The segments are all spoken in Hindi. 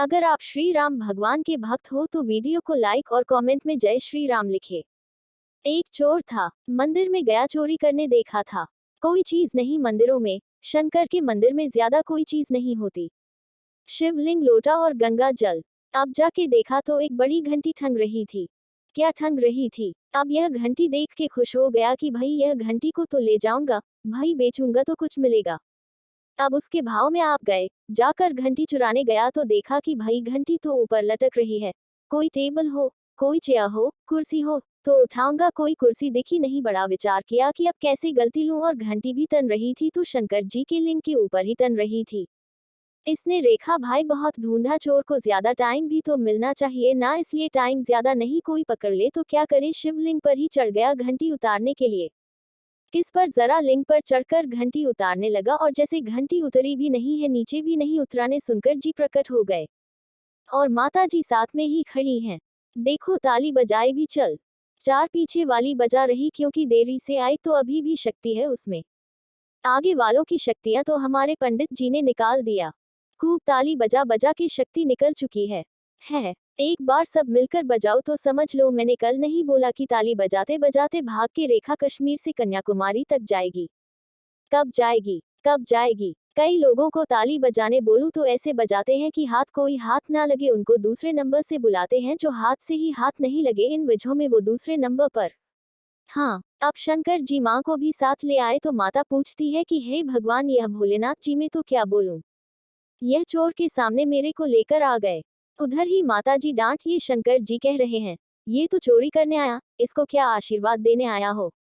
अगर आप श्री राम भगवान के भक्त हो तो वीडियो को लाइक और कमेंट में जय श्री राम लिखे। एक चोर था, मंदिर में गया चोरी करने, देखा था कोई चीज नहीं मंदिरों में, शंकर के मंदिर में ज्यादा कोई चीज नहीं होती, शिवलिंग, लोटा और गंगा जल। अब जाके देखा तो एक बड़ी घंटी ठंग रही थी। क्या ठंग रही थी? अब यह घंटी देख के खुश हो गया कि भाई यह घंटी को तो ले जाऊंगा, भाई बेचूंगा तो कुछ मिलेगा। अब उसके भाव में आप गए, जाकर घंटी चुराने गया तो देखा कि भाई घंटी तो ऊपर लटक रही है। कोई टेबल हो, कोई चेयर हो, कुर्सी हो तो उठाऊंगा, कोई कुर्सी दिखी नहीं। बड़ा विचार किया कि अब कैसे गलती लूं, और घंटी भी तन रही थी तो शंकर जी के लिंग के ऊपर ही तन रही थी। इसने रेखा भाई बहुत ढूंढा, चोर को ज्यादा टाइम भी तो मिलना चाहिए ना, इसलिए टाइम ज्यादा नहीं, कोई पकड़ ले तो क्या करे, शिवलिंग पर ही चढ़ गया घंटी उतारने के लिए। किस पर जरा लिंग पर चढ़कर घंटी उतारने लगा, और जैसे घंटी उतरी भी नहीं है, नीचे भी नहीं उतराने सुनकर जी प्रकट हो गए। और माता जी साथ में ही खड़ी हैं। देखो ताली बजाए भी चल, चार पीछे वाली बजा रही, क्योंकि देरी से आई तो अभी भी शक्ति है उसमें, आगे वालों की शक्तियां तो हमारे पंडित जी ने निकाल दिया। खूब ताली बजा बजा के शक्ति निकल चुकी है। एक बार सब मिलकर बजाओ तो समझ लो, मैंने कल नहीं बोला कि ताली बजाते बजाते भाग के रेखा कश्मीर से कन्याकुमारी तक जाएगी। कब जाएगी, कब जाएगी? कई लोगों को ताली बजाने बोलूं तो ऐसे बजाते हैं कि हाथ कोई हाथ ना लगे, उनको दूसरे नंबर से बुलाते हैं, जो हाथ से ही हाथ नहीं लगे इन वजहों में वो दूसरे नंबर पर। हाँ, अब शंकर जी माँ को भी साथ ले आए तो माता पूछती है कि हे भगवान, यह भोलेनाथ जी में तो क्या बोलूं, यह चोर के सामने मेरे को लेकर आ गए। उधर ही माता जी डांट, ये शंकर जी कह रहे हैं ये तो चोरी करने आया, इसको क्या आशीर्वाद देने आया हो।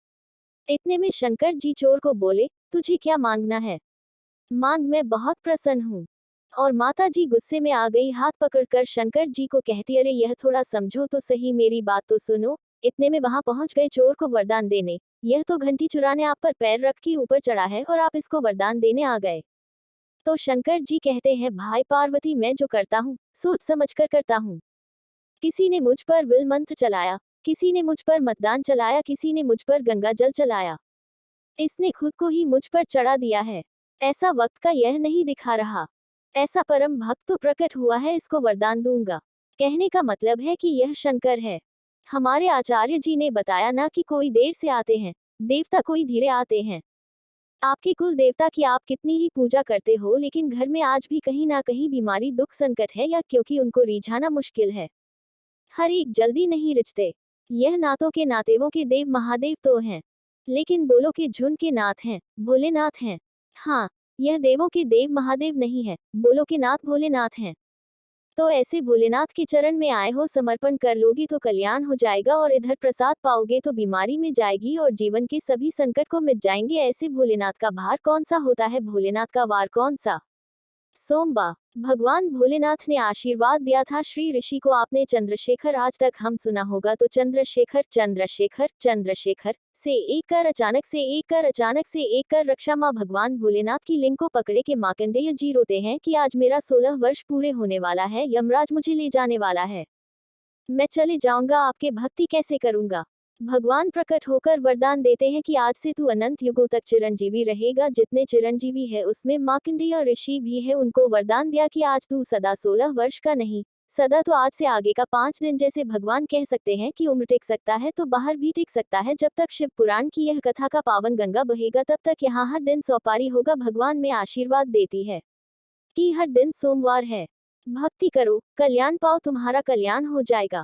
इतने में शंकर जी चोर को बोले, तुझे क्या मांगना है, मांग, मैं बहुत प्रसन्न हूँ। और माता जी गुस्से में आ गई, हाथ पकड़कर शंकर जी को कहती, अरे यह थोड़ा समझो तो सही, मेरी बात तो सुनो। इतने में वहां पहुंच गए चोर को वरदान देने। यह तो घंटी चुराने आप पर पैर रख के ऊपर चढ़ा है और आप इसको वरदान देने आ गए। तो शंकर जी कहते हैं, भाई पार्वती, मैं जो करता हूँ सोच समझ कर करता हूँ। किसी ने मुझ पर विल मंत्र चलाया, किसी ने मुझ पर मतदान चलाया, किसी ने मुझ पर गंगा जल चलाया, इसने खुद को ही मुझ पर चढ़ा दिया है। ऐसा वक्त का यह नहीं दिखा रहा, ऐसा परम भक्त तो प्रकट हुआ है, इसको वरदान दूंगा। कहने का मतलब है कि यह शंकर है। हमारे आचार्य जी ने बताया ना कि कोई देर से आते हैं देवता, कोई धीरे आते हैं। आपके कुल देवता की आप कितनी ही पूजा करते हो, लेकिन घर में आज भी कहीं ना कहीं बीमारी, दुख, संकट है, या क्योंकि उनको रिझाना मुश्किल है। हर एक जल्दी नहीं रिझते। यह नातों के नातेवों के देव महादेव तो हैं, लेकिन बोलो के झुंड के नाथ हैं, भोलेनाथ हैं। हाँ, यह देवों के देव महादेव नहीं है, बोलो के नाथ भोलेनाथ हैं। तो ऐसे भोलेनाथ के चरण में आए हो, समर्पण कर लोगी तो कल्याण हो जाएगा, और इधर प्रसाद पाओगे तो बीमारी में जाएगी और जीवन के सभी संकट को मिट जाएंगे। ऐसे भोलेनाथ का भार कौन सा होता है, भोलेनाथ का वार कौन सा। सोमवार, भगवान भोलेनाथ ने आशीर्वाद दिया था श्री ऋषि को, आपने चंद्रशेखर आज तक हम सुना होगा, तो चंद्रशेखर चंद्रशेखर चंद्रशेखर से एक कर, अचानक से एक कर, अचानक से एक कर रक्षा माँ भगवान भोलेनाथ की लिंग को पकड़े के मार्कंडेय जी रोते हैं कि आज मेरा 16 वर्ष पूरे होने वाला है, यमराज मुझे ले जाने वाला है, मैं चले जाऊंगा, आपके भक्ति कैसे करूंगा। भगवान प्रकट होकर वरदान देते हैं कि आज से तू अनंत युगों तक चिरंजीवी रहेगा, जितने चिरंजीवी है उसमें मार्कंडेय ऋषि भी है, उनको वरदान दिया कि आज तू सदा 16 वर्ष का नहीं, सदा तो आज से आगे का 5 दिन, जैसे भगवान कह सकते हैं कि उम्र टिक सकता है तो बाहर भी टिक सकता है, जब तक शिव पुराण की यह कथा का पावन गंगा बहेगा तब तक यहाँ हर दिन सौपारी होगा। भगवान में आशीर्वाद देती है कि हर दिन सोमवार है, भक्ति करो, कल्याण पाओ, तुम्हारा कल्याण हो जाएगा।